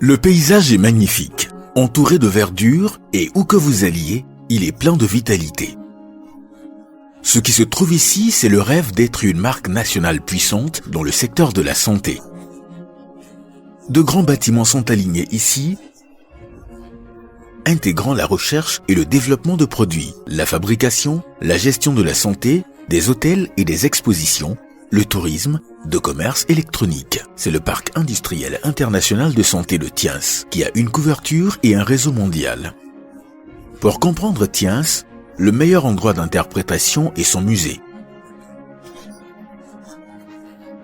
Le paysage est magnifique, entouré de verdure et où que vous alliez, il est plein de vitalité. Ce qui se trouve ici, c'est le rêve d'être une marque nationale puissante dans le secteur de la santé. De grands bâtiments sont alignés ici, intégrant la recherche et le développement de produits, la fabrication, la gestion de la santé, des hôtels et des expositions, le tourisme, de commerce électronique. C'est le parc industriel international de santé de Tiens, qui a une couverture et un réseau mondial. Pour comprendre Tiens, le meilleur endroit d'interprétation est son musée.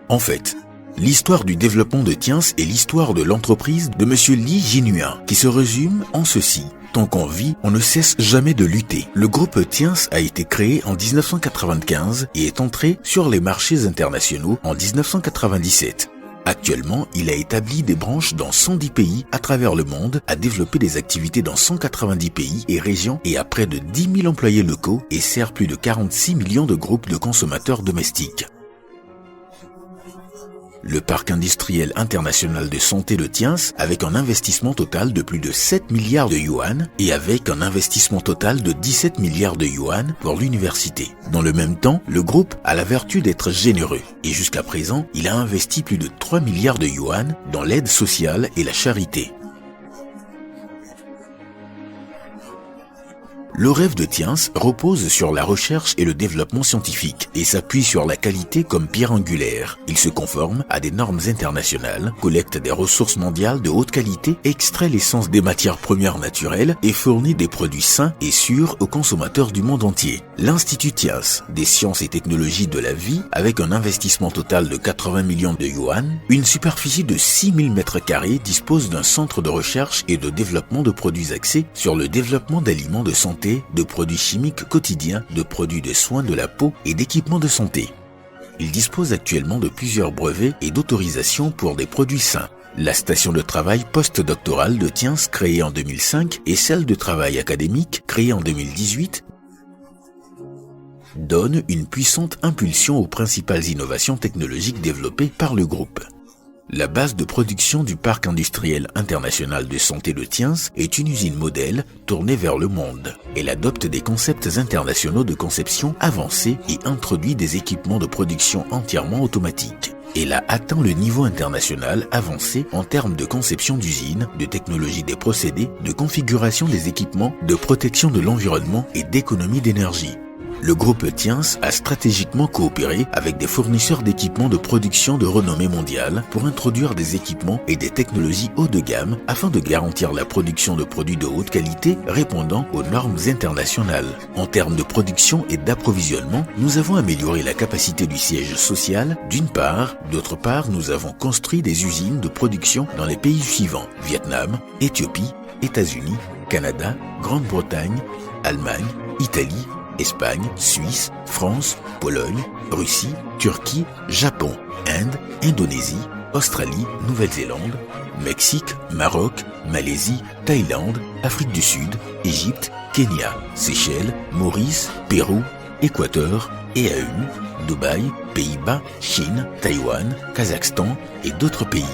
En fait, l'histoire du développement de Tiens est l'histoire de l'entreprise de M. Li Jinyuan, qui se résume en ceci. Tant qu'on vit, on ne cesse jamais de lutter. Le groupe Tiens a été créé en 1995 et est entré sur les marchés internationaux en 1997. Actuellement, il a établi des branches dans 110 pays à travers le monde, a développé des activités dans 190 pays et régions et a près de 10 000 employés locaux et sert plus de 46 millions de groupes de consommateurs domestiques. Le parc industriel international de santé de Tiens, avec un investissement total de plus de 7 milliards de yuan et avec un investissement total de 17 milliards de yuan pour l'université. Dans le même temps, le groupe a la vertu d'être généreux et jusqu'à présent, il a investi plus de 3 milliards de yuan dans l'aide sociale et la charité. Le rêve de Tiens repose sur la recherche et le développement scientifique et s'appuie sur la qualité comme pierre angulaire. Il se conforme à des normes internationales, collecte des ressources mondiales de haute qualité, extrait l'essence des matières premières naturelles et fournit des produits sains et sûrs aux consommateurs du monde entier. L'Institut Tiens des sciences et technologies de la vie, avec un investissement total de 80 millions de yuan, une superficie de 6000 m², dispose d'un centre de recherche et de développement de produits axés sur le développement d'aliments de santé, de produits chimiques quotidiens, de produits de soins de la peau et d'équipements de santé. Il dispose actuellement de plusieurs brevets et d'autorisations pour des produits sains. La station de travail postdoctorale de Tiens, créée en 2005, et celle de travail académique, créée en 2018, donne une puissante impulsion aux principales innovations technologiques développées par le groupe. La base de production du parc industriel international de santé de Tiens est une usine modèle tournée vers le monde. Elle adopte des concepts internationaux de conception avancés et introduit des équipements de production entièrement automatiques. Elle a atteint le niveau international avancé en termes de conception d'usines, de technologie des procédés, de configuration des équipements, de protection de l'environnement et d'économie d'énergie. Le groupe Tiens a stratégiquement coopéré avec des fournisseurs d'équipements de production de renommée mondiale pour introduire des équipements et des technologies haut de gamme afin de garantir la production de produits de haute qualité répondant aux normes internationales. En termes de production et d'approvisionnement, nous avons amélioré la capacité du siège social d'une part, d'autre part, nous avons construit des usines de production dans les pays suivants: Vietnam, Éthiopie, États-Unis, Canada, Grande-Bretagne, Allemagne, Italie, Espagne, Suisse, France, Pologne, Russie, Turquie, Japon, Inde, Indonésie, Australie, Nouvelle-Zélande, Mexique, Maroc, Malaisie, Thaïlande, Afrique du Sud, Égypte, Kenya, Seychelles, Maurice, Pérou, Équateur, EAU, Dubaï, Pays-Bas, Chine, Taïwan, Kazakhstan et d'autres pays.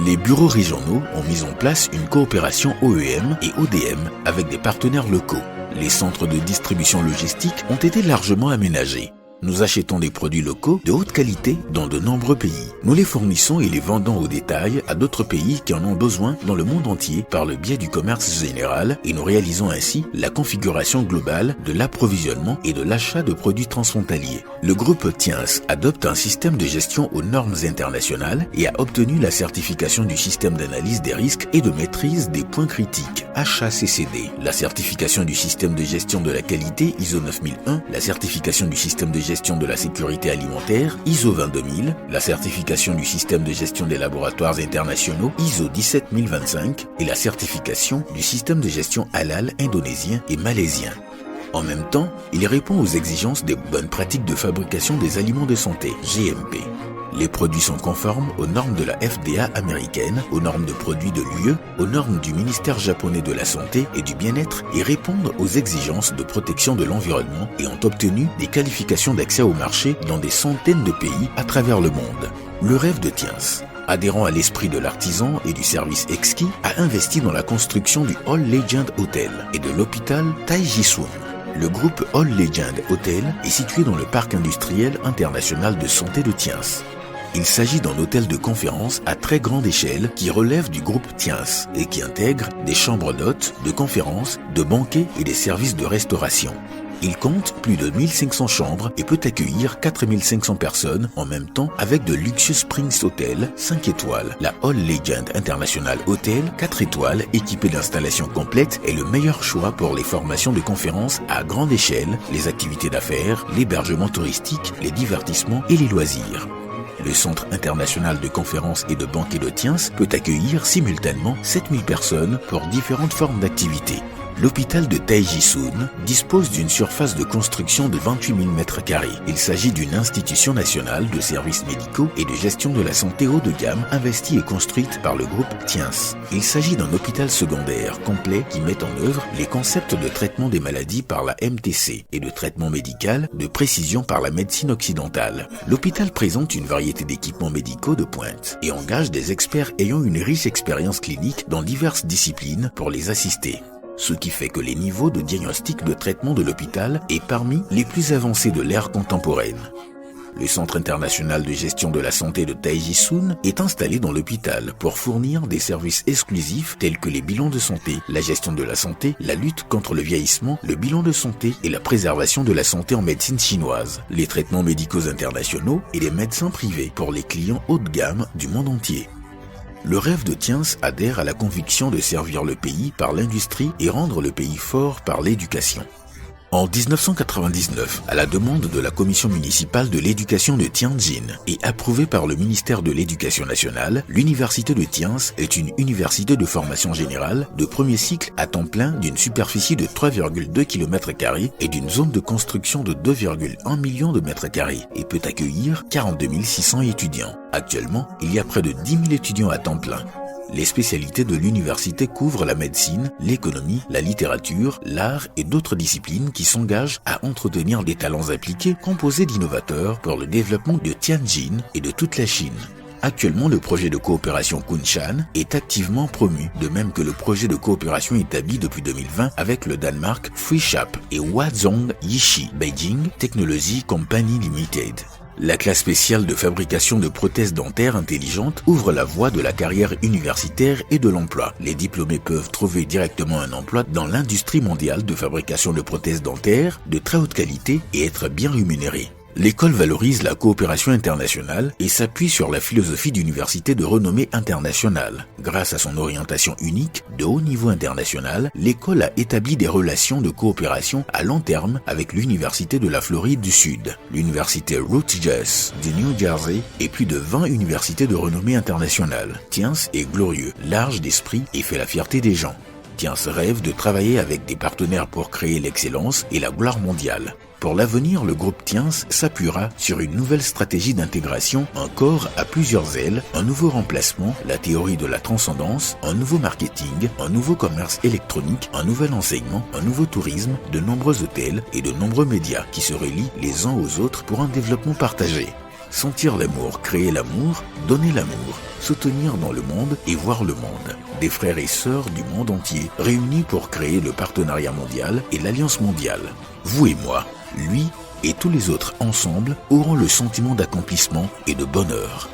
Les bureaux régionaux ont mis en place une coopération OEM et ODM avec des partenaires locaux. Les centres de distribution logistique ont été largement aménagés. Nous achetons des produits locaux de haute qualité dans de nombreux pays. Nous les fournissons et les vendons au détail à d'autres pays qui en ont besoin dans le monde entier par le biais du commerce général et nous réalisons ainsi la configuration globale de l'approvisionnement et de l'achat de produits transfrontaliers. Le groupe Tiens adopte un système de gestion aux normes internationales et a obtenu la certification du système d'analyse des risques et de maîtrise des points critiques, HACCP, la certification du système de gestion de la qualité ISO 9001, la certification du système de gestion de la sécurité alimentaire ISO 22000, la certification du système de gestion des laboratoires internationaux ISO 17025 et la certification du système de gestion halal indonésien et malaisien. En même temps, il répond aux exigences des bonnes pratiques de fabrication des aliments de santé, GMP. Les produits sont conformes aux normes de la FDA américaine, aux normes de produits de l'UE, aux normes du ministère japonais de la Santé et du Bien-être et répondent aux exigences de protection de l'environnement et ont obtenu des qualifications d'accès au marché dans des centaines de pays à travers le monde. Le rêve de Tiens. adhérant à l'esprit de l'artisan et du service exquis, a investi dans la construction du All Legend Hotel et de l'hôpital Taïjisun. Le groupe All Legend Hotel est situé dans le parc industriel international de santé de Tiens. Il s'agit d'un hôtel de conférence à très grande échelle qui relève du groupe Tiens et qui intègre des chambres d'hôtes, de conférences, de banquets et des services de restauration. Il compte plus de 1500 chambres et peut accueillir 4500 personnes en même temps avec de luxueux Springs Hotel 5 étoiles. La All Legend International Hotel 4 étoiles équipé d'installations complètes est le meilleur choix pour les formations de conférences à grande échelle, les activités d'affaires, l'hébergement touristique, les divertissements et les loisirs. Le Centre international de conférences et de banquets de Tiens peut accueillir simultanément 7000 personnes pour différentes formes d'activités. L'hôpital de Taïjisun dispose d'une surface de construction de 28 000 m². Il s'agit d'une institution nationale de services médicaux et de gestion de la santé haut de gamme investie et construite par le groupe Tiens. Il s'agit d'un hôpital secondaire complet qui met en œuvre les concepts de traitement des maladies par la MTC et de traitement médical de précision par la médecine occidentale. L'hôpital présente une variété d'équipements médicaux de pointe et engage des experts ayant une riche expérience clinique dans diverses disciplines pour les assister. Ce qui fait que les niveaux de diagnostic de traitement de l'hôpital est parmi les plus avancés de l'ère contemporaine. Le Centre international de gestion de la santé de Taïjisun est installé dans l'hôpital pour fournir des services exclusifs tels que les bilans de santé, la gestion de la santé, la lutte contre le vieillissement, le bilan de santé et la préservation de la santé en médecine chinoise, les traitements médicaux internationaux et les médecins privés pour les clients haut de gamme du monde entier. Le rêve de Tiens adhère à la conviction de servir le pays par l'industrie et rendre le pays fort par l'éducation. En 1999, à la demande de la commission municipale de l'éducation de Tianjin et approuvée par le ministère de l'Éducation nationale, l'université de Tiens est une université de formation générale de premier cycle à temps plein d'une superficie de 3,2 km² et d'une zone de construction de 2,1 millions de m² et peut accueillir 42 600 étudiants. Actuellement, il y a près de 10 000 étudiants à temps plein. Les spécialités de l'université couvrent la médecine, l'économie, la littérature, l'art et d'autres disciplines qui s'engagent à entretenir des talents appliqués composés d'innovateurs pour le développement de Tianjin et de toute la Chine. Actuellement, le projet de coopération Kunshan est activement promu, de même que le projet de coopération établi depuis 2020 avec le Danemark FreeShap et Huazhong Yishi Beijing Technology Company Limited. La classe spéciale de fabrication de prothèses dentaires intelligentes ouvre la voie de la carrière universitaire et de l'emploi. Les diplômés peuvent trouver directement un emploi dans l'industrie mondiale de fabrication de prothèses dentaires de très haute qualité et être bien rémunérés. L'école valorise la coopération internationale et s'appuie sur la philosophie d'université de renommée internationale. Grâce à son orientation unique, de haut niveau international, l'école a établi des relations de coopération à long terme avec l'Université de la Floride du Sud, l'Université Rutgers du New Jersey et plus de 20 universités de renommée internationale. Tiens est glorieux, large d'esprit et fait la fierté des gens. Tiens rêve de travailler avec des partenaires pour créer l'excellence et la gloire mondiale. Pour l'avenir, le groupe Tiens s'appuiera sur une nouvelle stratégie d'intégration, un corps à plusieurs ailes, un nouveau remplacement, la théorie de la transcendance, un nouveau marketing, un nouveau commerce électronique, un nouvel enseignement, un nouveau tourisme, de nombreux hôtels et de nombreux médias qui se relient les uns aux autres pour un développement partagé. Sentir l'amour, créer l'amour, donner l'amour, soutenir dans le monde et voir le monde. Des frères et sœurs du monde entier réunis pour créer le partenariat mondial et l'alliance mondiale. Vous et moi, lui et tous les autres ensemble auront le sentiment d'accomplissement et de bonheur.